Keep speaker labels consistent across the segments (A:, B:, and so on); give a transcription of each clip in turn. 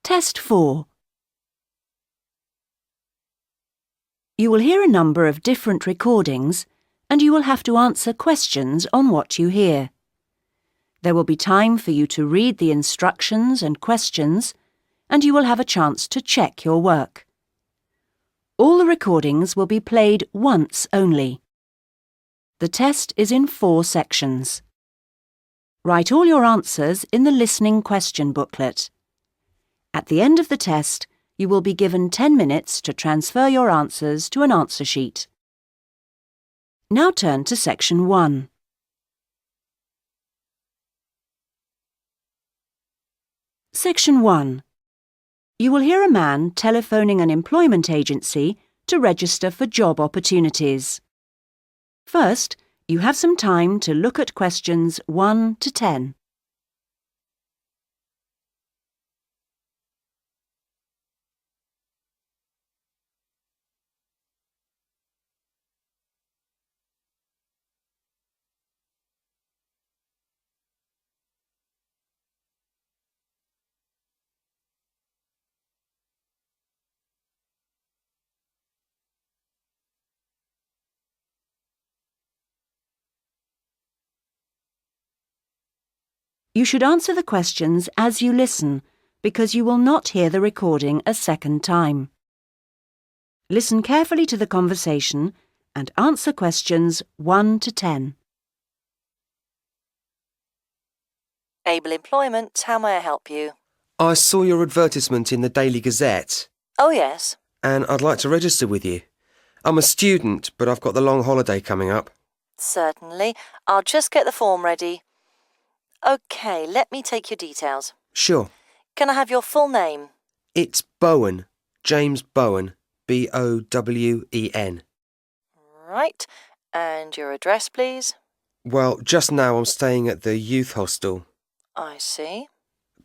A: Test 4. You will hear a number of different recordings and you will have to answer questions on what you hear. There will be time for you to read the instructions and questions and you will have a chance to check your work. All the recordings will be played once only. The test is in 4 sections. Write all your answers in the listening question booklet. At the end of the test, you will be given 10 minutes to transfer your answers to an answer sheet. Now turn to Section 1. Section 1. You will hear a man telephoning an employment agency to register for job opportunities. First, you have some time to look at questions 1 to 10. You should answer the questions as you listen, because you will not hear the recording a second time. Listen carefully to the conversation and answer questions 1 to 10.
B: Able Employment, how may I help you?
C: I saw your advertisement in the Daily Gazette,
B: Oh, yes.
C: and I'd like to register with you. I'm a student, but I've got the long holiday coming up.
B: Certainly. I'll just get the form ready. OK, let me take your details.
C: Sure.
B: Can I have your full name?
C: It's Bowen. James Bowen. B-O-W-E-N.
B: Right. And your address, please?
C: Well, just now I'm staying at the youth hostel,
B: I see.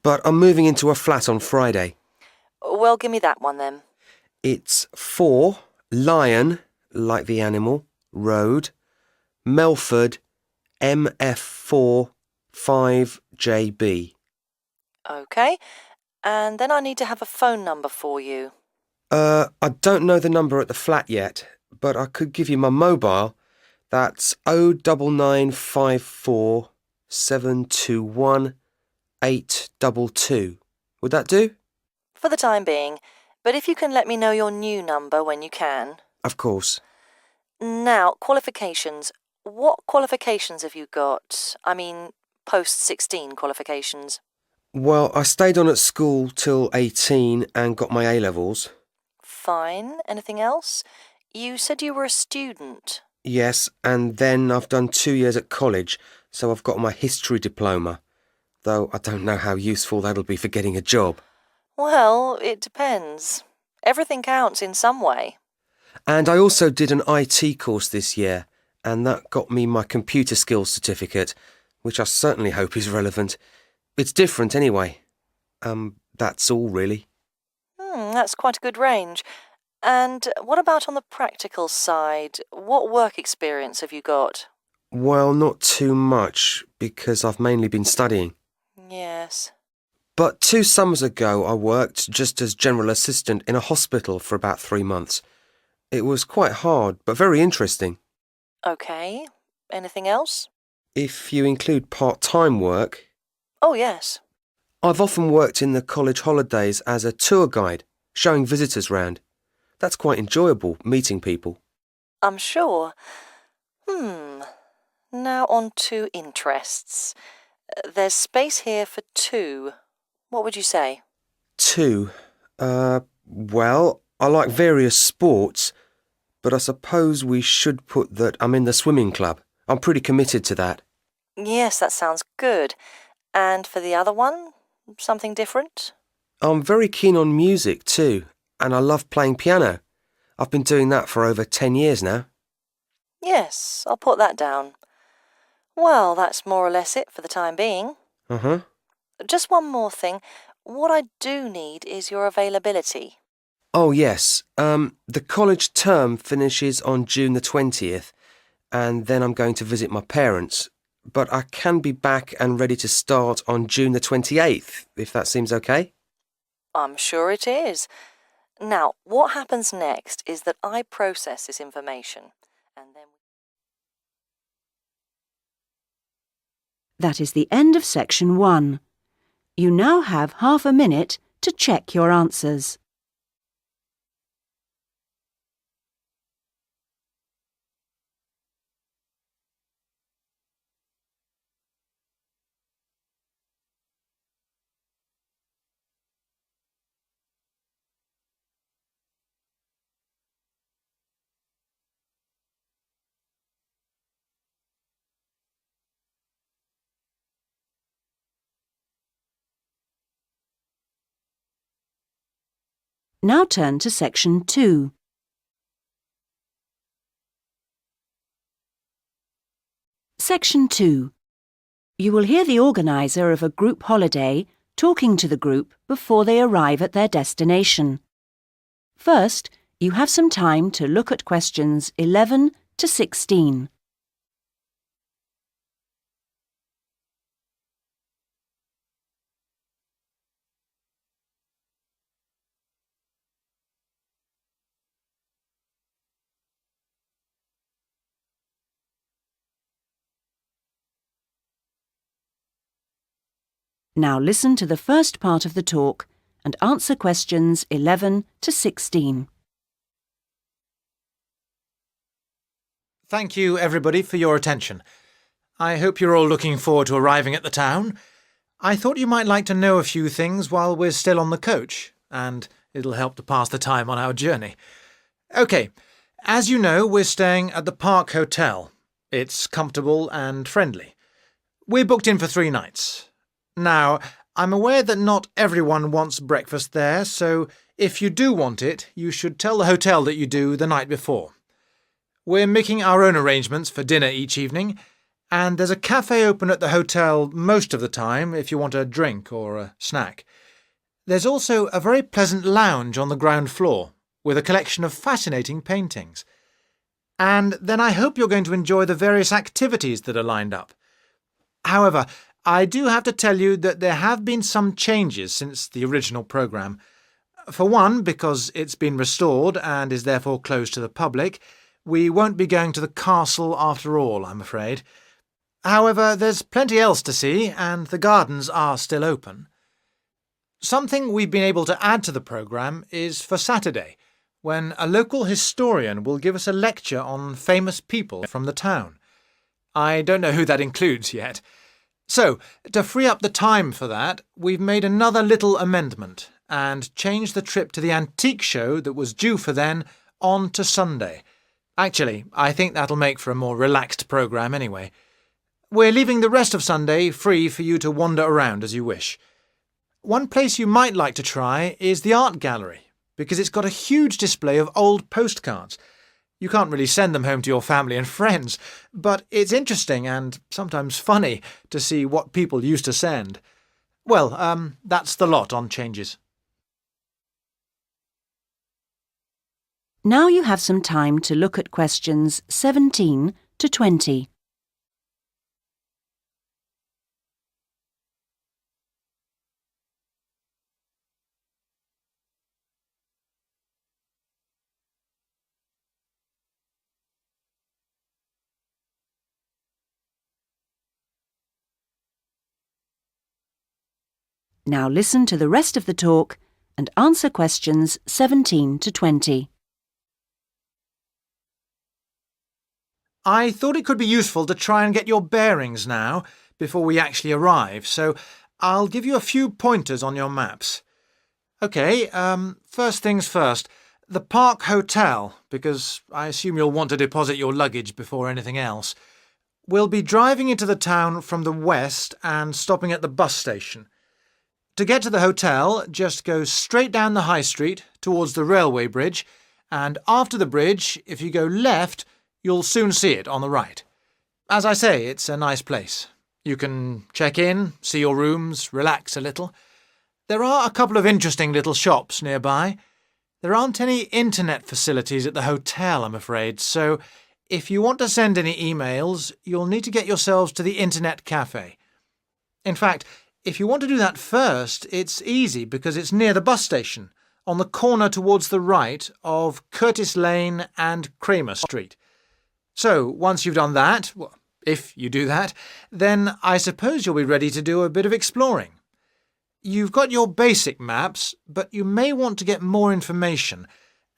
C: but I'm moving into a flat on Friday.
B: Well, give me that one then.
C: It's 4 Lion, like the animal, Road, Melford, MF4 5JB.
B: OK. And then I need to have a phone number for you.
C: I don't know the number at the flat yet, but I could give you my mobile. That's 09954 721 822. Would that do?
B: For the time being. But if you can let me know your new number when you can.
C: Of course.
B: Now, qualifications. What qualifications have you got? I mean, post-16 qualifications.
C: Well, I stayed on at school till 18 and got my A-levels.
B: Fine. Anything else? You said you were a student.
C: Yes, and then I've done 2 years at college, so I've got my history diploma, though I don't know how useful that'll be for getting a job.
B: Well, it depends. Everything counts in some way.
C: And I also did an IT course this year, and that got me my computer skills certificate, which I certainly hope is relevant. It's different anyway. That's all really.
B: That's quite a good range. And what about on the practical side? What work experience have you got?
C: Well, not too much, because I've mainly been studying.
B: Yes.
C: But 2 summers ago I worked just as general assistant in a hospital for about 3 months. It was quite hard, but very interesting.
B: OK. Anything else?
C: If you include part-time work,
B: Oh, yes.
C: I've often worked in the college holidays as a tour guide, showing visitors round. That's quite enjoyable, meeting people.
B: I'm sure. Now on to interests. There's space here for 2. What would you say?
C: 2. Well, I like various sports, but I suppose we should put that I'm in the swimming club. I'm pretty committed to that.
B: Yes, that sounds good. And for the other one, something different?
C: I'm very keen on music too, and I love playing piano. I've been doing that for over 10 years now.
B: Yes, I'll put that down. Well, that's more or less it for the time being.
C: Uh-huh.
B: Just one more thing. What I do need is your availability.
C: Oh, yes. The college term finishes on June the 20th, and then I'm going to visit my parents. But I can be back and ready to start on June the 28th, if that seems okay.
B: I'm sure it is. Now, what happens next is that I process this information, and then...
A: That is the end of section 1. You now have half a minute to check your answers. Now turn to section 2. Section 2. You will hear the organiser of a group holiday talking to the group before they arrive at their destination. First, you have some time to look at questions 11 to 16. Now listen to the first part of the talk and answer questions 11 to 16.
D: Thank you, everybody, for your attention. I hope you're all looking forward to arriving at the town. I thought you might like to know a few things while we're still on the coach, and it'll help to pass the time on our journey. OK, as you know, we're staying at the Park Hotel. It's comfortable and friendly. We're booked in for 3 nights. Now, I'm aware that not everyone wants breakfast there, so if you do want it, you should tell the hotel that you do the night before. We're making our own arrangements for dinner each evening, and there's a cafe open at the hotel most of the time if you want a drink or a snack. There's also a very pleasant lounge on the ground floor with a collection of fascinating paintings. And then I hope you're going to enjoy the various activities that are lined up. However, I do have to tell you that there have been some changes since the original programme. For one, because it's been restored and is therefore closed to the public, we won't be going to the castle after all, I'm afraid. However, there's plenty else to see, and the gardens are still open. Something we've been able to add to the programme is for Saturday, when a local historian will give us a lecture on famous people from the town. I don't know who that includes yet. So, to free up the time for that, we've made another little amendment and changed the trip to the antique show that was due for then on to Sunday. Actually, I think that'll make for a more relaxed programme anyway. We're leaving the rest of Sunday free for you to wander around as you wish. One place you might like to try is the art gallery, because it's got a huge display of old postcards. You can't really send them home to your family and friends, but it's interesting and sometimes funny to see what people used to send. Well, that's the lot on changes.
A: Now you have some time to look at questions 17 to 20. Now listen to the rest of the talk and answer questions 17 to 20.
D: I thought it could be useful to try and get your bearings now, before we actually arrive, so I'll give you a few pointers on your maps. OK, first things first, the Park Hotel, because I assume you'll want to deposit your luggage before anything else. We'll be driving into the town from the west and stopping at the bus station. To get to the hotel, just go straight down the high street towards the railway bridge, and after the bridge, if you go left, you'll soon see it on the right. As I say, it's a nice place. You can check in, see your rooms, relax a little. There are a couple of interesting little shops nearby. There aren't any internet facilities at the hotel, I'm afraid, so if you want to send any emails, you'll need to get yourselves to the internet cafe. In fact, If you want to do that first, it's easy because it's near the bus station, on the corner towards the right of Curtis Lane and Kramer Street. So, once you've done that, well, if you do that, then I suppose you'll be ready to do a bit of exploring. You've got your basic maps, but you may want to get more information,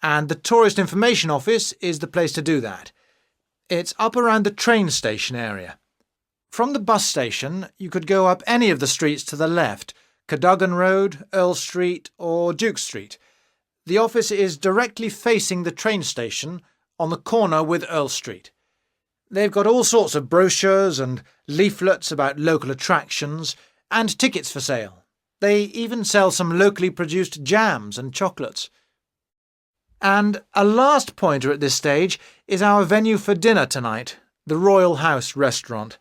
D: and the Tourist Information Office is the place to do that. It's up around the train station area. From the bus station, you could go up any of the streets to the left, Cadogan Road, Earl Street or Duke Street. The office is directly facing the train station on the corner with Earl Street. They've got all sorts of brochures and leaflets about local attractions and tickets for sale. They even sell some locally produced jams and chocolates. And a last pointer at this stage is our venue for dinner tonight, the Royal House restaurant.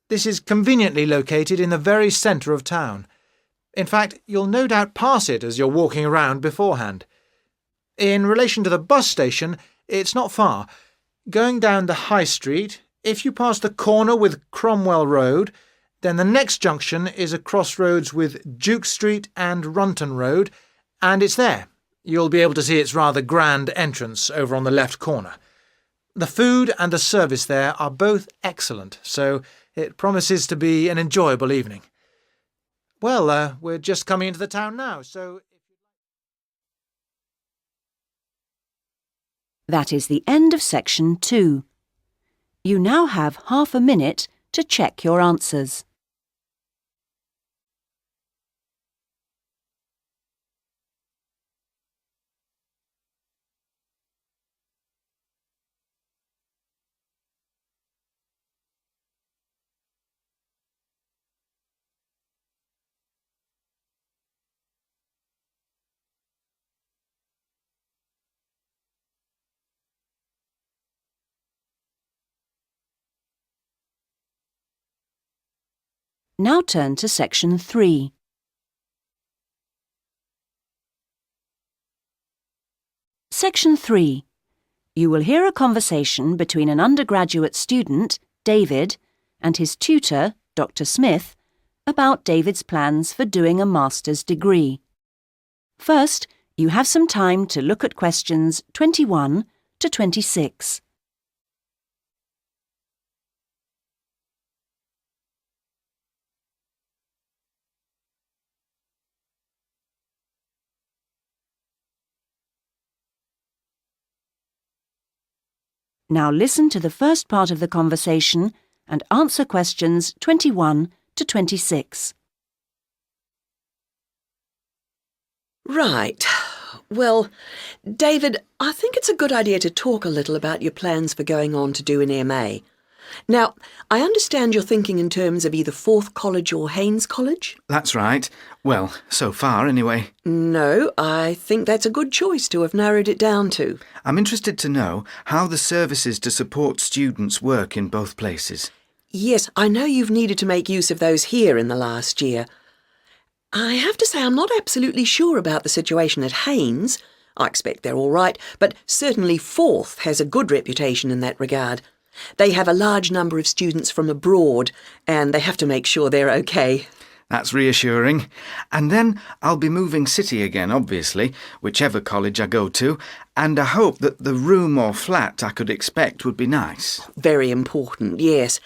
D: This is conveniently located in the very centre of town. In fact, you'll no doubt pass it as you're walking around beforehand. In relation to the bus station, it's not far. Going down the High Street, if you pass the corner with Cromwell Road, then the next junction is a crossroads with Duke Street and Runton Road, and it's there. You'll be able to see its rather grand entrance over on the left corner. The food and the service there are both excellent, so it promises to be an enjoyable evening. Well, we're just coming into the town now, so...
A: That is the end of section 2. You now have half a minute to check your answers. Now turn to section 3. Section 3. You will hear a conversation between an undergraduate student, David, and his tutor, Dr. Smith, about David's plans for doing a master's degree. First, you have some time to look at questions 21 to 26. Now listen to the first part of the conversation and answer questions 21 to 26.
E: Right. Well, David, I think it's a good idea to talk a little about your plans for going on to do an MA. Now, I understand you're thinking in terms of either Forth College or Haynes College?
F: That's right. Well, so far anyway.
E: No, I think that's a good choice to have narrowed it down to.
F: I'm interested to know how the services to support students work in both places.
E: Yes, I know you've needed to make use of those here in the last year. I have to say I'm not absolutely sure about the situation at Haynes. I expect they're all right, but certainly Forth has a good reputation in that regard. They have a large number of students from abroad, and they have to make sure they're okay.
F: That's reassuring. And then I'll be moving city again, obviously, whichever college I go to, and I hope that the room or flat I could expect would be nice.
E: Very important, yes.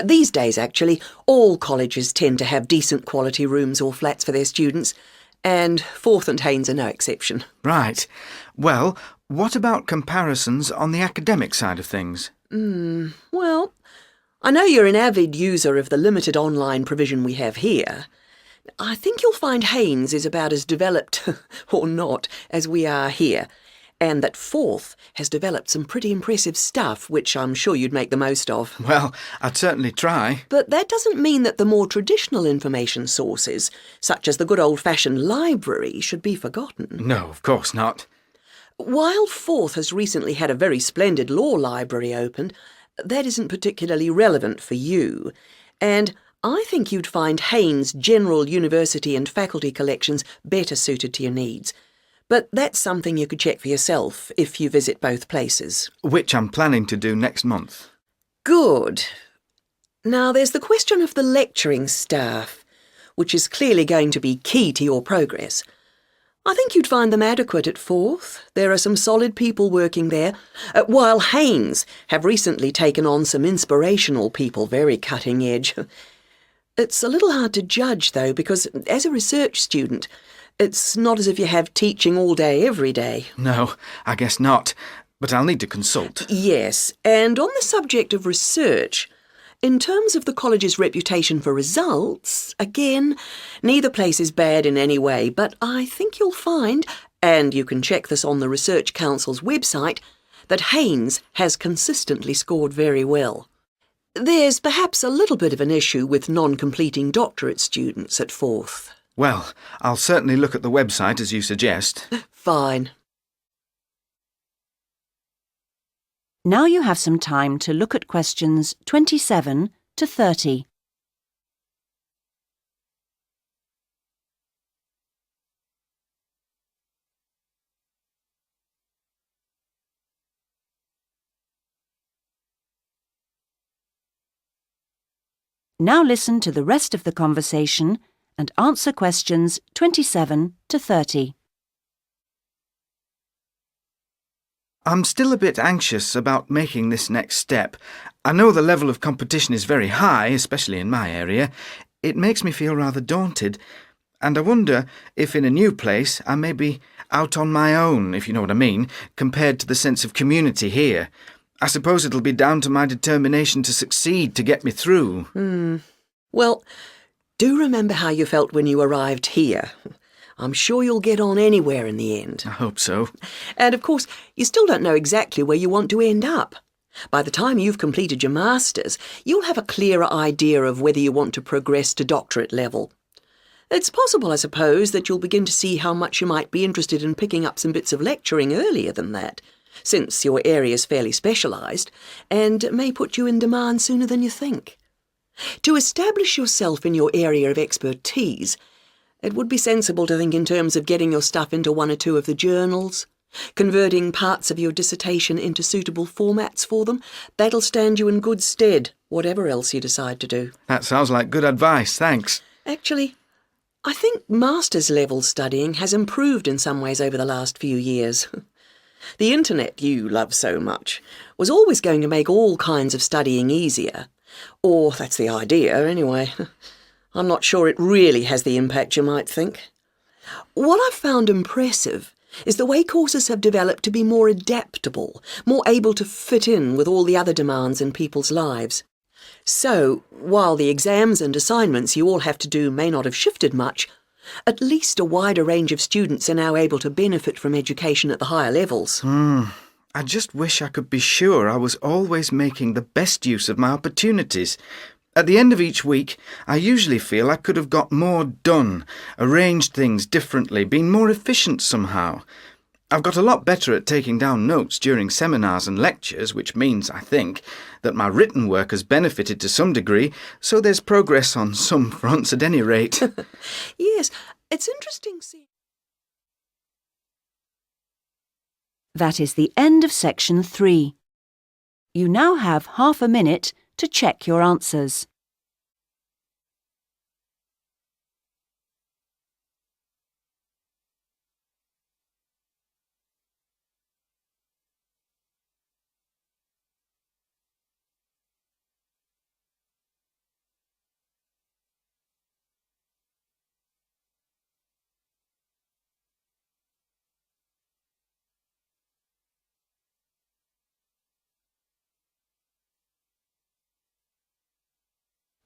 E: These days, actually, all colleges tend to have decent quality rooms or flats for their students, and Forth and Haynes are no exception.
F: Right. Well, what about comparisons on the academic side of things?
E: Well, I know you're an avid user of the limited online provision we have here. I think you'll find Haynes is about as developed, or not, as we are here, and that Forth has developed some pretty impressive stuff, which I'm sure you'd make the most of.
F: Well, I'd certainly try.
E: But that doesn't mean that the more traditional information sources, such as the good old-fashioned library, should be forgotten.
F: No, of course not.
E: While Forth has recently had a very splendid law library opened, that isn't particularly relevant for you, and I think you'd find Haynes' general university and faculty collections better suited to your needs. But that's something you could check for yourself if you visit both places.
F: Which I'm planning to do next month.
E: Good. Now there's the question of the lecturing staff. which is clearly going to be key to your progress. I think you'd find them adequate at Forth. There are some solid people working there, while Haynes have recently taken on some inspirational people, very cutting edge. It's a little hard to judge, though, because as a research student, it's not as if you have teaching all day, every day.
F: No, I guess not. But I'll need to consult.
E: Yes, and on the subject of research, in terms of the college's reputation for results, again, neither place is bad in any way, but I think you'll find, and you can check this on the Research Council's website, that Haynes has consistently scored very well. There's perhaps a little bit of an issue with non-completing doctorate students at Forth.
F: Well, I'll certainly look at the website as you suggest.
E: Fine.
A: Now you have some time to look at questions 27 to 30. Now listen to the rest of the conversation and answer questions 27 to 30.
F: I'm still a bit anxious about making this next step. I know the level of competition is very high, especially in my area. It makes me feel rather daunted, and I wonder if in a new place I may be out on my own, if you know what I mean, compared to the sense of community here. I suppose it'll be down to my determination to succeed to get me through.
E: Well, do remember how you felt when you arrived here. I'm sure you'll get on anywhere in the end.
F: I hope so.
E: And of course, you still don't know exactly where you want to end up. By the time you've completed your Masters, you'll have a clearer idea of whether you want to progress to doctorate level. It's possible, I suppose, that you'll begin to see how much you might be interested in picking up some bits of lecturing earlier than that, since your area's fairly specialised, and may put you in demand sooner than you think. To establish yourself in your area of expertise, it would be sensible to think in terms of getting your stuff into one or two of the journals, converting parts of your dissertation into suitable formats for them. That'll stand you in good stead, whatever else you decide to do.
F: That sounds like good advice, thanks.
E: Actually, I think master's level studying has improved in some ways over the last few years. The internet you love so much was always going to make all kinds of studying easier. Or that's the idea, anyway. I'm not sure it really has the impact you might think. What I've found impressive is the way courses have developed to be more adaptable, more able to fit in with all the other demands in people's lives. So, while the exams and assignments you all have to do may not have shifted much, at least a wider range of students are now able to benefit from education at the higher levels.
F: I just wish I could be sure I was always making the best use of my opportunities. At the end of each week, I usually feel I could have got more done, arranged things differently, been more efficient somehow. I've got a lot better at taking down notes during seminars and lectures, which means, I think, that my written work has benefited to some degree, so there's progress on some fronts at any rate.
E: Yes, it's interesting seeing...
A: That is the end of section 3. You now have half a minute to check your answers.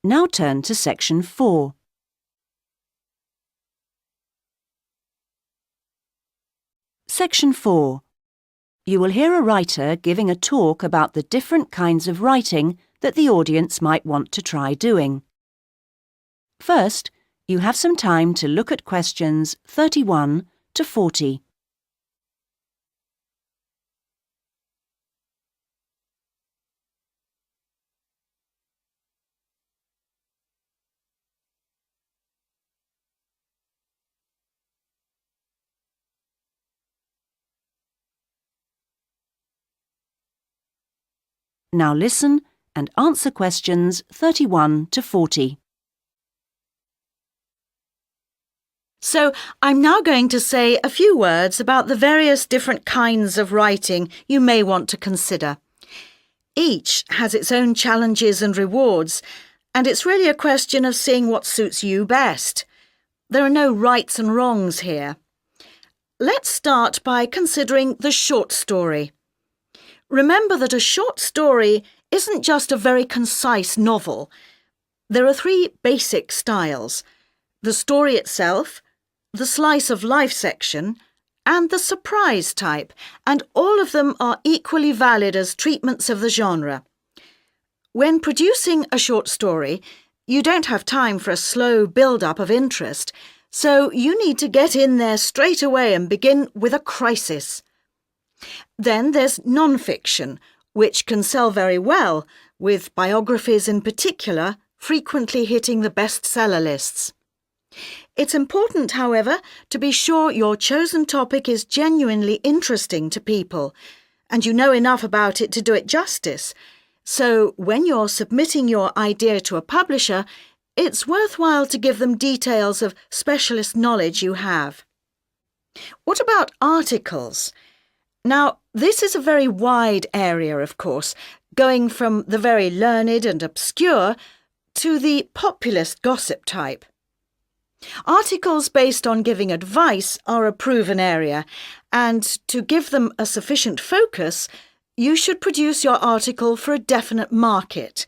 A: Now turn to section 4. Section 4. You will hear a writer giving a talk about the different kinds of writing that the audience might want to try doing. First, you have some time to look at questions 31 to 40. Now listen and answer questions 31 to 40.
G: So I'm now going to say a few words about the various different kinds of writing you may want to consider. Each has its own challenges and rewards, and it's really a question of seeing what suits you best. There are no rights and wrongs here. Let's start by considering the short story. Remember that a short story isn't just a very concise novel. There are three basic styles: the story itself, the slice of life section, and the surprise type, and all of them are equally valid as treatments of the genre. When producing a short story, you don't have time for a slow build-up of interest, so you need to get in there straight away and begin with a crisis. Then there's non-fiction, which can sell very well, with biographies in particular frequently hitting the bestseller lists. It's important, however, to be sure your chosen topic is genuinely interesting to people, and you know enough about it to do it justice. So when you're submitting your idea to a publisher, it's worthwhile to give them details of specialist knowledge you have. What about articles? Now, this is a very wide area, of course, going from the very learned and obscure to the populist gossip type. Articles based on giving advice are a proven area, and to give them a sufficient focus, you should produce your article for a definite market.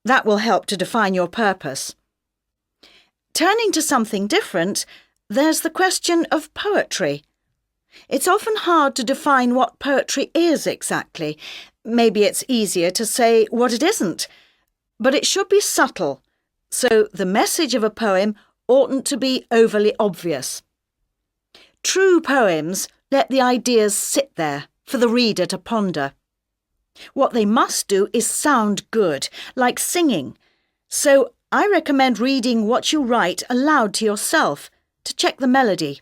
G: That will help to define your purpose. Turning to something different, there's the question of poetry. It's often hard to define what poetry is exactly. Maybe it's easier to say what it isn't. But it should be subtle, so the message of a poem oughtn't to be overly obvious. True poems let the ideas sit there for the reader to ponder. What they must do is sound good, like singing. So I recommend reading what you write aloud to yourself to check the melody.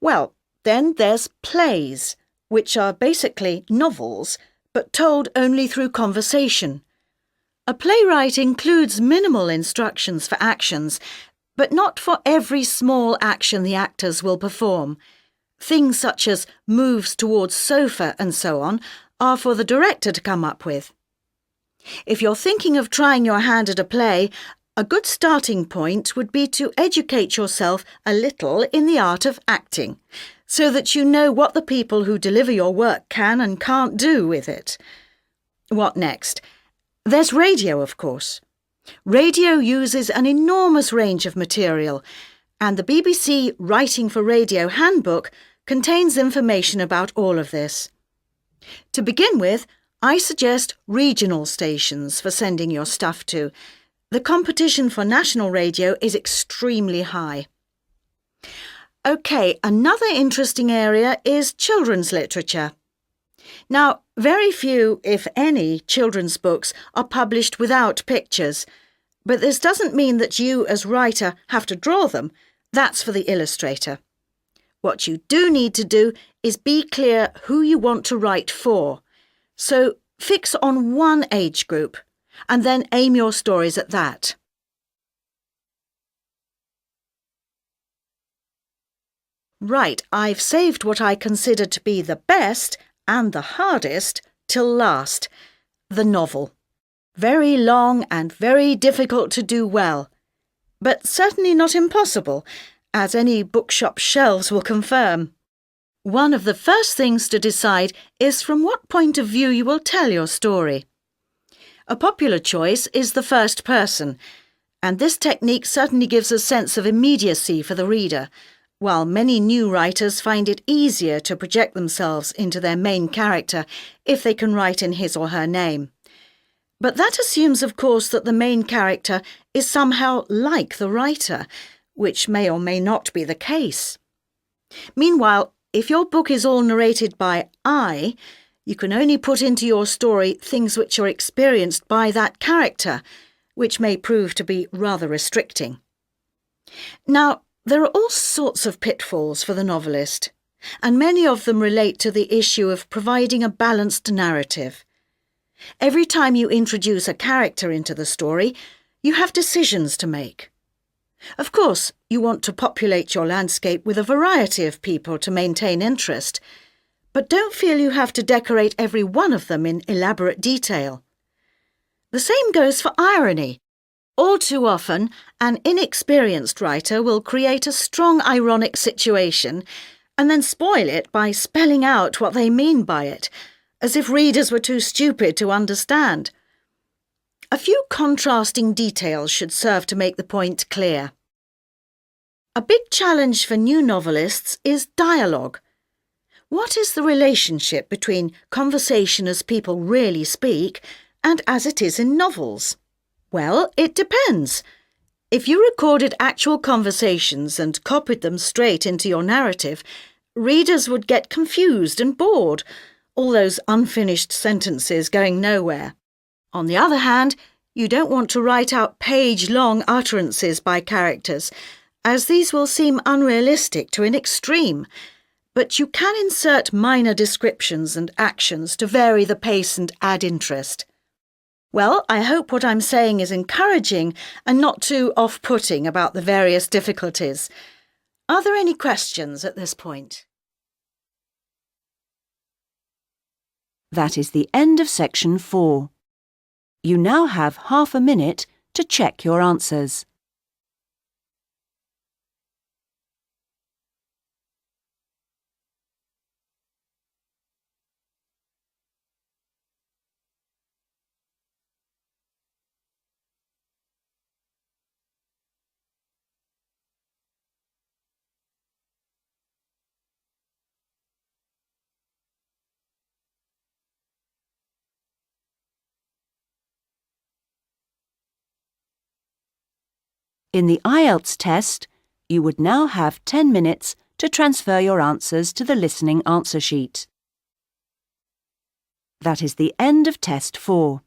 G: Well, then there's plays, which are basically novels, but told only through conversation. A playwright includes minimal instructions for actions, but not for every small action the actors will perform. Things such as moves towards sofa and so on are for the director to come up with. If you're thinking of trying your hand at a play, a good starting point would be to educate yourself a little in the art of acting, so that you know what the people who deliver your work can and can't do with it. What next? There's radio, of course. Radio uses an enormous range of material, and the BBC Writing for Radio Handbook contains information about all of this. To begin with, I suggest regional stations for sending your stuff to. The competition for national radio is extremely high. OK, another interesting area is children's literature. Now, very few, if any, children's books are published without pictures, but this doesn't mean that you, as writer, have to draw them. That's for the illustrator. What you do need to do is be clear who you want to write for. So fix on one age group, and then aim your stories at that. Right, I've saved what I consider to be the best and the hardest till last, the novel. Very long and very difficult to do well, but certainly not impossible, as any bookshop shelves will confirm. One of the first things to decide is from what point of view you will tell your story. A popular choice is the first person, and this technique certainly gives a sense of immediacy for the reader, while many new writers find it easier to project themselves into their main character if they can write in his or her name. But that assumes, of course, that the main character is somehow like the writer, which may or may not be the case. Meanwhile, if your book is all narrated by I, you can only put into your story things which are experienced by that character, which may prove to be rather restricting. Now, there are all sorts of pitfalls for the novelist, and many of them relate to the issue of providing a balanced narrative. Every time you introduce a character into the story, you have decisions to make. Of course, you want to populate your landscape with a variety of people to maintain interest, but don't feel you have to decorate every one of them in elaborate detail. The same goes for irony. All too often, an inexperienced writer will create a strong ironic situation and then spoil it by spelling out what they mean by it, as if readers were too stupid to understand. A few contrasting details should serve to make the point clear. A big challenge for new novelists is dialogue. What is the relationship between conversation as people really speak and as it is in novels? Well, it depends. If you recorded actual conversations and copied them straight into your narrative, readers would get confused and bored, all those unfinished sentences going nowhere. On the other hand, you don't want to write out page-long utterances by characters, as these will seem unrealistic to an extreme, but you can insert minor descriptions and actions to vary the pace and add interest. Well, I hope what I'm saying is encouraging and not too off-putting about the various difficulties. Are there any questions at this point?
A: That is the end of section 4. You now have half a minute to check your answers. In the IELTS test, you would now have 10 minutes to transfer your answers to the listening answer sheet. That is the end of test 4.